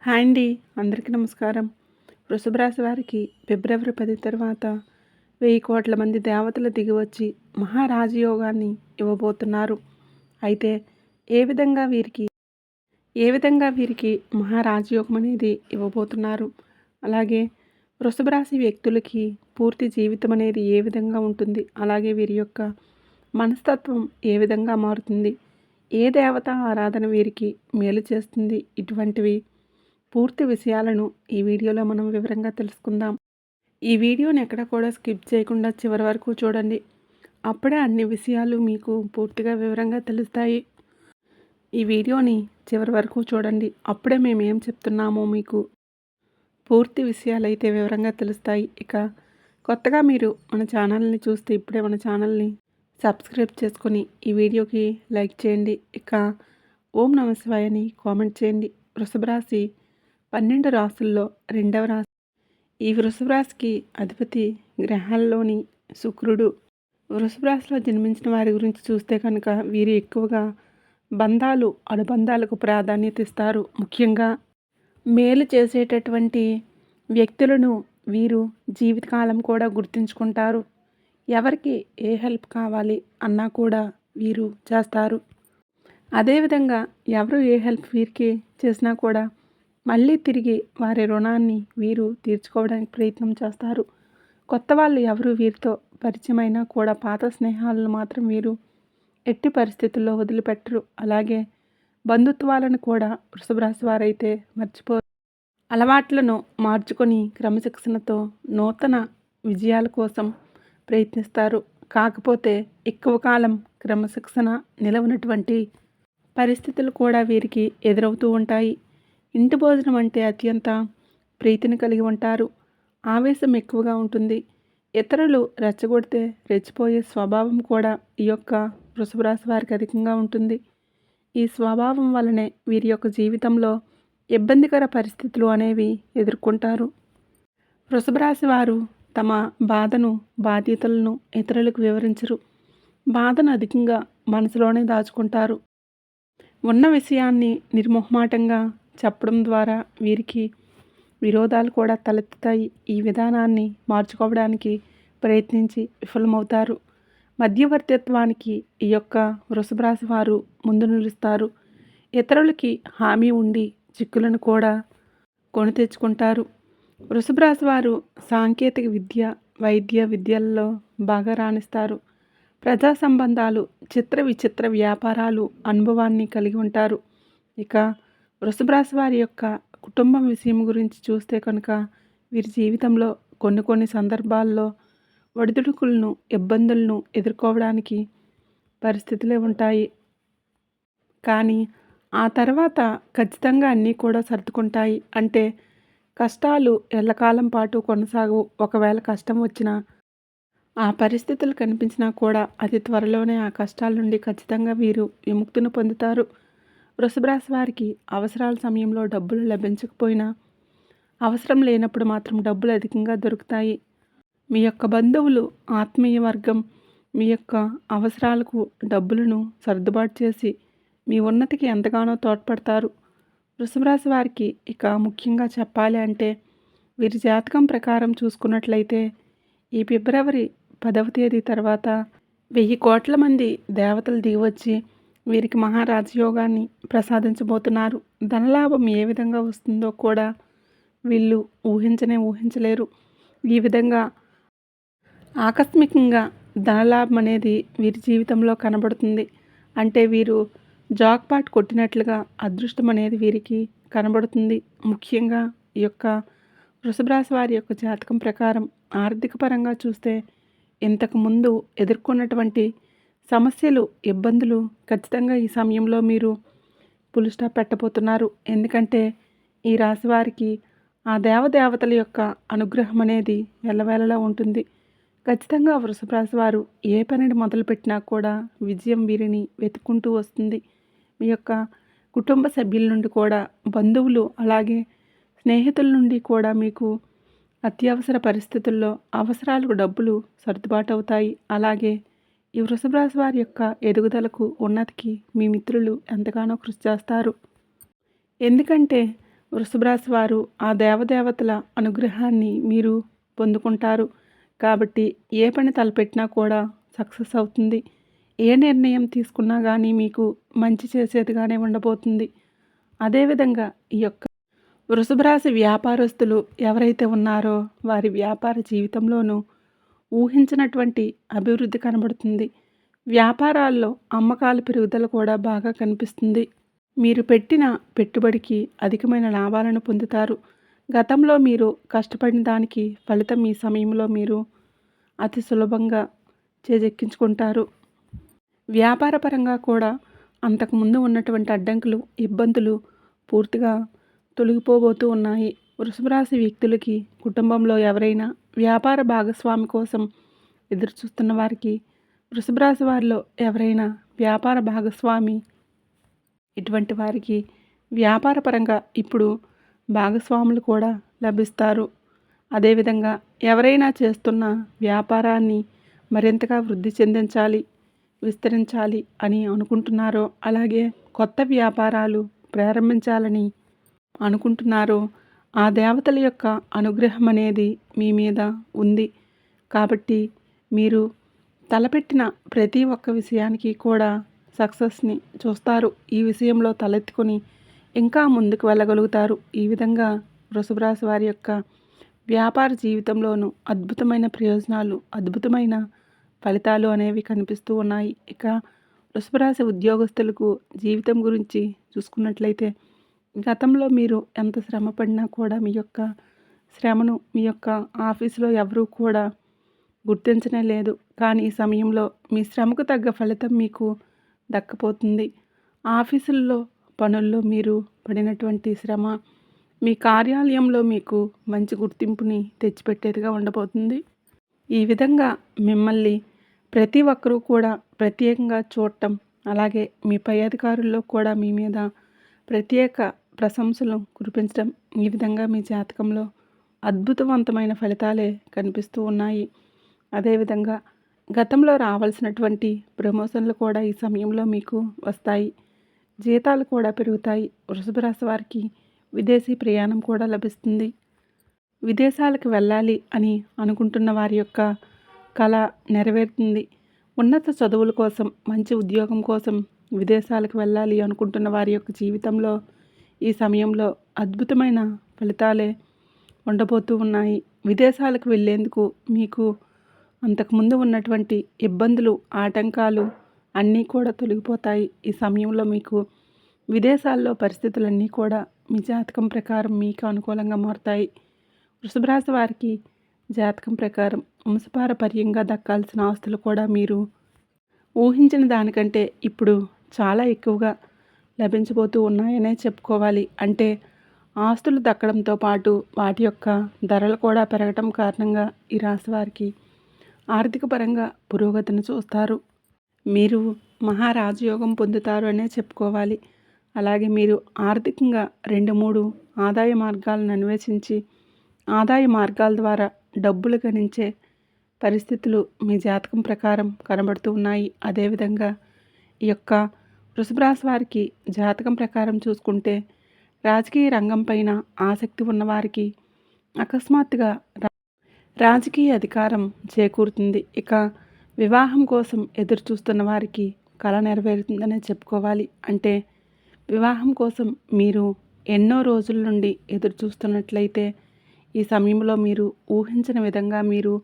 Hi అండి. అందరికీ నమస్కారం. వృషభ రాశి వారికి ఫిబ్రవరి 10 తర్వాత 1000,00,00,000 మంది దేవతలు దిగివచ్చి మహారాజయోగాన్ని ఇవ్వబోతున్నారు. అయితే ఏ విధంగా వీరికి మహారాజయోగం అనేది ఇవ్వబోతున్నారు? అలాగే వృషభ రాశి వ్యక్తులకి పూర్తి జీవితం అనేది ఏ విధంగా ఉంటుంది? అలాగే వీరి యొక్క మనస్తత్వం ఏ విధంగా మారుతుంది? ఏ దేవత ఆరాధన వీరికి మేలు చేస్తుంది? ఇటువంటివి పూర్తి విషయాలను ఈ వీడియోలో మనం వివరంగా తెలుసుకుందాం. ఈ వీడియోని ఎక్కడ కూడా స్కిప్ చేయకుండా చివరి వరకు చూడండి. అప్పుడే అన్ని విషయాలు మీకు పూర్తిగా వివరంగా తెలుస్తాయి. ఈ వీడియోని చివరి వరకు చూడండి. అప్పుడే మేము ఏం చెప్తున్నామో మీకు పూర్తి విషయాలైతే వివరంగా తెలుస్తాయి. ఇక కొత్తగా మీరు మన ఛానల్ని చూస్తే ఇప్పుడే మన ఛానల్ని సబ్స్క్రైబ్ చేసుకొని ఈ వీడియోకి లైక్ చేయండి. ఇక ఓం నమః శివాయ అని కామెంట్ చేయండి. వృషభ రాశి 12 రాశుల్లో రెండవ రాశి. ఈ వృషభ రాశికి అధిపతి గ్రహాల్లోని శుక్రుడు. వృషభ రాశిలో జన్మించిన వారి గురించి చూస్తే కనుక వీరు ఎక్కువగా బంధాలు అనుబంధాలకు ప్రాధాన్యత ఇస్తారు. ముఖ్యంగా మేలు చేసేటటువంటి వ్యక్తులను వీరు జీవితకాలం కూడా గుర్తుంచుకుంటారు. ఎవరికి ఏ హెల్ప్ కావాలి అన్నా కూడా వీరు చేస్తారు. అదేవిధంగా ఎవరు ఏ హెల్ప్ వీరికి చేసినా కూడా మళ్ళీ తిరిగి వారి రుణాన్ని వీరు తీర్చుకోవడానికి ప్రయత్నం చేస్తారు. కొత్త వాళ్ళు ఎవరు వీరితో పరిచయమైనా కూడా పాత స్నేహాలను మాత్రం వీరు ఎట్టి పరిస్థితుల్లో వదిలిపెట్టరు. అలాగే బంధుత్వాలను కూడా వృషభ రాశి వారైతే మర్చిపోరు. అలవాట్లను మార్చుకొని క్రమశిక్షణతో నూతన విజయాల కోసం ప్రయత్నిస్తారు. కాకపోతే ఎక్కువ కాలం క్రమశిక్షణ నిలవనటువంటి పరిస్థితులు కూడా వీరికి ఎదురవుతూ ఉంటాయి. ఇంటి భోజనం అంటే అత్యంత ప్రీతిని కలిగి ఉంటారు. ఆవేశం ఎక్కువగా ఉంటుంది. ఇతరులు రెచ్చగొడితే రెచ్చిపోయే స్వభావం కూడా ఈ యొక్క వృషభ రాశి వారికి అధికంగా ఉంటుంది. ఈ స్వభావం వల్లనే వీరి యొక్క జీవితంలో ఇబ్బందికర పరిస్థితులు అనేవి ఎదుర్కొంటారు. వృషభ రాశి వారు తమ బాధను బాధ్యతలను ఇతరులకు వివరించరు. బాధను అధికంగా మనసులోనే దాచుకుంటారు. ఉన్న విషయాన్ని నిర్మోహమాటంగా చెప్పడం ద్వారా వీరికి విరోధాలు కూడా తలెత్తుతాయి. ఈ విధానాన్ని మార్చుకోవడానికి ప్రయత్నించి విఫలమవుతారు. మధ్యవర్తిత్వానికి ఈ యొక్క వృషభ రాశి వారు ముందు నిలుస్తారు. ఇతరులకి హామీ ఉండి చిక్కులను కూడా కొని తెచ్చుకుంటారు. వృషభ రాశి వారు సాంకేతిక విద్య, వైద్య విద్యల్లో బాగా రాణిస్తారు. ప్రజా సంబంధాలు, చిత్ర విచిత్ర వ్యాపారాలు అనుభవాన్ని కలిగి ఉంటారు. ఇక వృషభ రాశి వారి యొక్క కుటుంబం విషయం గురించి చూస్తే కనుక వీరి జీవితంలో కొన్ని సందర్భాల్లో ఒడిదుడుకులను, ఇబ్బందులను ఎదుర్కోవడానికి పరిస్థితులే ఉంటాయి. కానీ ఆ తర్వాత ఖచ్చితంగా అన్నీ కూడా సర్దుకుంటాయి. అంటే కష్టాలు ఎల్లకాలం పాటు కొనసాగవు. ఒకవేళ కష్టం వచ్చినా ఆ పరిస్థితులు కనిపించినా కూడా అతి త్వరలోనే ఆ కష్టాల నుండి ఖచ్చితంగా వీరు విముక్తిని పొందుతారు. వృషభ రాశి వారికి అవసరాల సమయంలో డబ్బులు లభించకపోయినా అవసరం లేనప్పుడు మాత్రం డబ్బులు అధికంగా దొరుకుతాయి. మీ యొక్క బంధువులు, ఆత్మీయ వర్గం మీ యొక్క అవసరాలకు డబ్బులను సర్దుబాటు చేసి మీ ఉన్నతికి ఎంతగానో తోడ్పడతారు. వృషభ రాశి వారికి ఇక ముఖ్యంగా చెప్పాలి అంటే వీరి జాతకం ప్రకారం చూసుకున్నట్లయితే ఈ ఫిబ్రవరి 10వ తేదీ తర్వాత 1000,00,00,000 మంది దేవతలు దిగివచ్చి వీరికి మహారాజయోగాన్ని ప్రసాదించబోతున్నారు. ధనలాభం ఏ విధంగా వస్తుందో కూడా వీళ్ళు ఊహించలేరు. ఈ విధంగా ఆకస్మికంగా ధనలాభం అనేది వీరి జీవితంలో కనబడుతుంది. అంటే వీరు జాక్పాట్ కొట్టినట్లుగా అదృష్టం అనేది వీరికి కనబడుతుంది. ముఖ్యంగా ఈ యొక్క వృషభ రాశి వారి యొక్క జాతకం ప్రకారం ఆర్థిక పరంగా చూస్తే ఇంతకుముందు ఎదుర్కొన్నటువంటి సమస్యలు, ఇబ్బందులు ఖచ్చితంగా ఈ సమయంలో మీరు ఫుల్ స్టాప్ పెట్టబోతున్నారు. ఎందుకంటే ఈ రాశి వారికి ఆ దేవతల యొక్క అనుగ్రహం అనేది ఎల్లవేళలా ఉంటుంది. ఖచ్చితంగా వృషభ రాశి వారు ఏ పనిని మొదలుపెట్టినా కూడా విజయం వీరిని వెతుక్కుంటూ వస్తుంది. మీ యొక్క కుటుంబ సభ్యుల నుండి కూడా, బంధువులు అలాగే స్నేహితుల నుండి కూడా మీకు అత్యవసర పరిస్థితుల్లో అవసరాలకు డబ్బులు సర్దుబాటు అవుతాయి. అలాగే ఈ వృషభ రాశి వారి యొక్క ఎదుగుదలకు, ఉన్నతికి మీ మిత్రులు ఎంతగానో కృషి చేస్తారు. ఎందుకంటే వృషభ రాశి వారు ఆ దేవదేవతల అనుగ్రహాన్ని మీరు పొందుకుంటారు. కాబట్టి ఏ పని తలపెట్టినా కూడా సక్సెస్ అవుతుంది. ఏ నిర్ణయం తీసుకున్నా గానీ మీకు మంచి చేసేదిగానే ఉండబోతుంది. అదేవిధంగా ఈ యొక్క వృషభ రాశి వ్యాపారస్తులు ఎవరైతే ఉన్నారో వారి వ్యాపార జీవితంలోనూ ఊహించినటువంటి అభివృద్ధి కనబడుతుంది. వ్యాపారాల్లో అమ్మకాల పెరుగుదల కూడా బాగా కనిపిస్తుంది. మీరు పెట్టిన పెట్టుబడికి అధికమైన లాభాలను పొందుతారు. గతంలో మీరు కష్టపడిన దానికి ఫలితం ఈ సమయంలో మీరు అతి సులభంగా చేజెక్కించుకుంటారు. వ్యాపారపరంగా కూడా అంతకుముందు ఉన్నటువంటి అడ్డంకులు, ఇబ్బందులు పూర్తిగా తొలగిపోబోతూ ఉన్నాయి. వృషభ రాశి వ్యక్తులకి కుటుంబంలో ఎవరైనా వ్యాపార భాగస్వామి కోసం ఎదురుచూస్తున్న వారికి, వృషభ రాశి వారిలో ఎవరైనా వ్యాపార భాగస్వామి ఇటువంటి వారికి వ్యాపారపరంగా ఇప్పుడు భాగస్వాములు కూడా లభిస్తారు. అదేవిధంగా ఎవరైనా చేస్తున్న వ్యాపారాన్ని మరింతగా వృద్ధి చెందించాలి, విస్తరించాలి అని అనుకుంటున్నారో, అలాగే కొత్త వ్యాపారాలు ప్రారంభించాలని అనుకుంటున్నారో, ఆ దేవతల యొక్క అనుగ్రహం అనేది మీ మీద ఉంది. కాబట్టి మీరు తలపెట్టిన ప్రతి ఒక్క విషయానికి కూడా సక్సెస్ని చూస్తారు. ఈ విషయంలో తలెత్తుకొని ఇంకా ముందుకు వెళ్ళగలుగుతారు. ఈ విధంగా వృషభ రాశి వారి యొక్క వ్యాపార జీవితంలోనూ అద్భుతమైన ప్రయోజనాలు, అద్భుతమైన ఫలితాలు అనేవి కనిపిస్తూ ఉన్నాయి. ఇక వృషభ రాశి ఉద్యోగస్తులకు జీవితం గురించి చూసుకున్నట్లయితే, గతంలో మీరు ఎంత శ్రమ పడినా కూడా మీ యొక్క శ్రమను మీ యొక్క ఆఫీసులో ఎవరూ కూడా గుర్తించనే లేదు. కానీ ఈ సమయంలో మీ శ్రమకు తగ్గ ఫలితం మీకు దక్కపోతుంది. ఆఫీసుల్లో పనుల్లో మీరు పడినటువంటి శ్రమ మీ కార్యాలయంలో మీకు మంచి గుర్తింపుని తెచ్చిపెట్టేదిగా ఉండబోతుంది. ఈ విధంగా మిమ్మల్ని ప్రతి ఒక్కరూ కూడా ప్రత్యేకంగా చూడటం, అలాగే మీ పై అధికారుల్లో కూడా మీ మీద ప్రత్యేక ప్రశంసలు కురిపించడం, ఈ విధంగా మీ జాతకంలో అద్భుతవంతమైన ఫలితాలే కనిపిస్తూ ఉన్నాయి. అదేవిధంగా గతంలో రావాల్సినటువంటి ప్రమోషన్లు కూడా ఈ సమయంలో మీకు వస్తాయి. జీతాలు కూడా పెరుగుతాయి. వృషభ రాశి వారికి విదేశీ ప్రయాణం కూడా లభిస్తుంది. విదేశాలకు వెళ్ళాలి అని అనుకుంటున్న వారి యొక్క కళ నెరవేరుతుంది. ఉన్నత చదువుల కోసం, మంచి ఉద్యోగం కోసం విదేశాలకు వెళ్ళాలి అనుకుంటున్న వారి యొక్క జీవితంలో ఈ సమయంలో అద్భుతమైన ఫలితాలే ఉండబోతూ ఉన్నాయి. విదేశాలకు వెళ్ళేందుకు మీకు అంతకుముందు ఉన్నటువంటి ఇబ్బందులు, ఆటంకాలు అన్నీ కూడా తొలగిపోతాయి. ఈ సమయంలో మీకు విదేశాల్లో పరిస్థితులన్నీ కూడా మీ జాతకం ప్రకారం మీకు అనుకూలంగా మారుతాయి. వృషభ రాశి వారికి జాతకం ప్రకారం వంశపారపర్యంగా దక్కాల్సిన ఆస్తులు కూడా మీరు ఊహించిన దానికంటే ఇప్పుడు చాలా ఎక్కువగా లభించబోతూ ఉన్నాయనే చెప్పుకోవాలి. అంటే ఆస్తులు దక్కడంతో పాటు వాటి యొక్క ధరలు కూడా పెరగటం కారణంగా ఈ రాశి వారికి ఆర్థిక పరంగా పురోగతిని చూస్తారు. మీరు మహారాజయోగం పొందుతారు అనే చెప్పుకోవాలి. అలాగే మీరు ఆర్థికంగా 2-3 ఆదాయ మార్గాలను అన్వేషించి ఆదాయ మార్గాల ద్వారా డబ్బులు గణించే పరిస్థితులు మీ జాతకం ప్రకారం కనబడుతూ ఉన్నాయి. అదేవిధంగా ఈ యొక్క వృషభ రాశి వారికి జాతకం ప్రకారం చూసుకుంటే, రాజకీయ రంగం పైన ఆసక్తి ఉన్నవారికి అకస్మాత్తుగా రాజకీయ అధికారం చేకూరుతుంది. ఇక వివాహం కోసం ఎదురు చూస్తున్న వారికి కల నెరవేరుతుందనే చెప్పుకోవాలి. అంటే వివాహం కోసం మీరు ఎన్నో రోజుల నుండి ఎదురు చూస్తున్నట్లయితే ఈ సమయంలో మీరు ఊహించిన విధంగా మీరు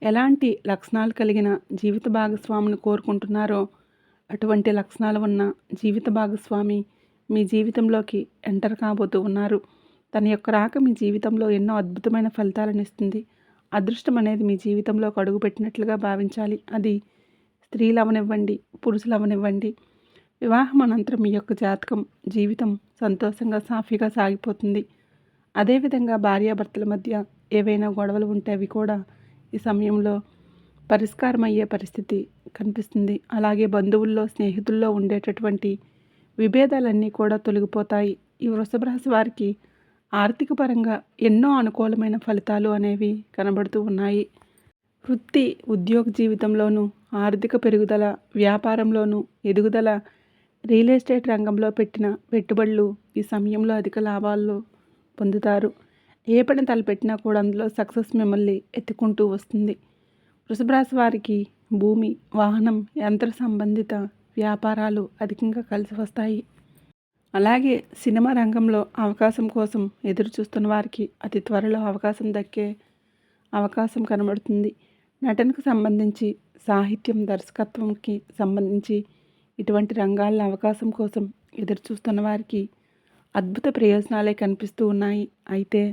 ఎలాంటి లక్షణాలు కలిగిన జీవిత భాగస్వామిని కోరుకుంటున్నారో అటువంటి లక్షణాలు ఉన్న జీవిత భాగస్వామి మీ జీవితంలోకి ఎంటర్ కాబోతూ ఉన్నారు. తన యొక్క రాక మీ జీవితంలో ఎన్నో అద్భుతమైన ఫలితాలను ఇస్తుంది. అదృష్టం అనేది మీ జీవితంలోకి అడుగుపెట్టినట్లుగా భావించాలి. అది స్త్రీలు అవనివ్వండి, పురుషులు అవనివ్వండి. వివాహం అనంతరం మీ యొక్క జాతకం జీవితం సంతోషంగా సాఫీగా సాగిపోతుంది. అదేవిధంగా భార్యాభర్తల మధ్య ఏవైనా గొడవలు ఉంటే అవి కూడా ఈ సమయంలో పరిష్కారం అయ్యే పరిస్థితి కనిపిస్తుంది. అలాగే బంధువుల్లో, స్నేహితుల్లో ఉండేటటువంటి విభేదాలన్నీ కూడా తొలగిపోతాయి. ఈ వృషభ రాశి వారికి ఆర్థిక పరంగా ఎన్నో అనుకూలమైన ఫలితాలు అనేవి కనబడుతూ ఉన్నాయి. వృత్తి, ఉద్యోగ జీవితంలోనూ ఆర్థిక పెరుగుదల, వ్యాపారంలోనూ ఎదుగుదల, రియల్ ఎస్టేట్ రంగంలో పెట్టిన పెట్టుబడులు ఈ సమయంలో అధిక లాభాల్లో పొందుతారు. ఏ పని తలపెట్టినా కూడా అందులో సక్సెస్ మిమ్మల్ని ఎత్తుకుంటూ వస్తుంది. వృషభ రాశి వారికి భూమి, వాహనం, యంత్ర సంబంధిత వ్యాపారాలు అధికంగా కలిసి వస్తాయి. అలాగే సినిమా రంగంలో అవకాశం కోసం ఎదురు చూస్తున్న వారికి అతి త్వరలో అవకాశం దక్కే అవకాశం కనబడుతుంది. నటనకు సంబంధించి, సాహిత్యం, దర్శకత్వంకి సంబంధించి ఇటువంటి రంగాల్లో అవకాశం కోసం ఎదురు చూస్తున్న వారికి అద్భుత ప్రయోజనాలే కనిపిస్తూ ఉన్నాయి. అయితే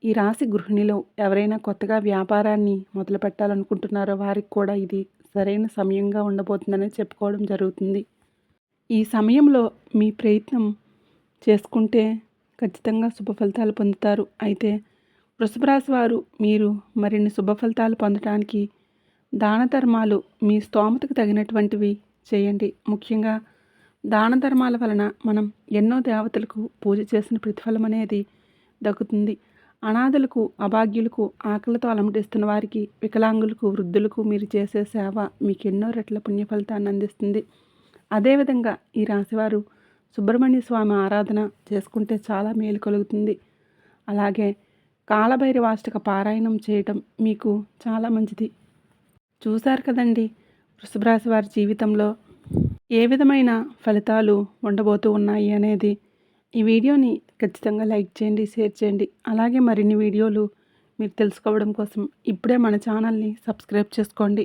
ఈ రాశి గృహిణిలో ఎవరైనా కొత్తగా వ్యాపారాన్ని మొదలు పెట్టాలనుకుంటున్నారో వారికి కూడా ఇది సరైన సమయంగా ఉండబోతుందని చెప్పుకోవడం జరుగుతుంది. ఈ సమయంలో మీ ప్రయత్నం చేసుకుంటే ఖచ్చితంగా శుభ ఫలితాలు పొందుతారు. అయితే వృషభ రాశి వారు మీరు మరిన్ని శుభ ఫలితాలు పొందడానికి దాన ధర్మాలు మీ స్తోమతకు తగినటువంటివి చేయండి. ముఖ్యంగా దాన ధర్మాల వలన మనం ఎన్నో దేవతలకు పూజ చేసిన ప్రతిఫలం అనేది దక్కుతుంది. అనాథులకు, అభాగ్యులకు, ఆకలితో అలమటిస్తున్న వారికి, వికలాంగులకు, వృద్ధులకు మీరు చేసే సేవ మీకు ఎన్నో రెట్ల పుణ్య ఫలితాన్ని అందిస్తుంది. అదేవిధంగా ఈ రాశివారు సుబ్రహ్మణ్య స్వామి ఆరాధన చేసుకుంటే చాలా మేలు కలుగుతుంది. అలాగే కాలభైరవాష్టక పారాయణం చేయటం మీకు చాలా మంచిది. చూశారు కదండి, వృషభ రాశి వారి జీవితంలో ఏ విధమైన ఫలితాలు ఉండబోతూ ఉన్నాయి అనేది. ఈ వీడియోని ఖచ్చితంగా లైక్ చేయండి, షేర్ చేయండి. అలాగే మరిన్ని వీడియోలు మీరు తెలుసుకోవడం కోసం ఇప్పుడే మన ఛానల్ని సబ్స్క్రైబ్ చేసుకోండి.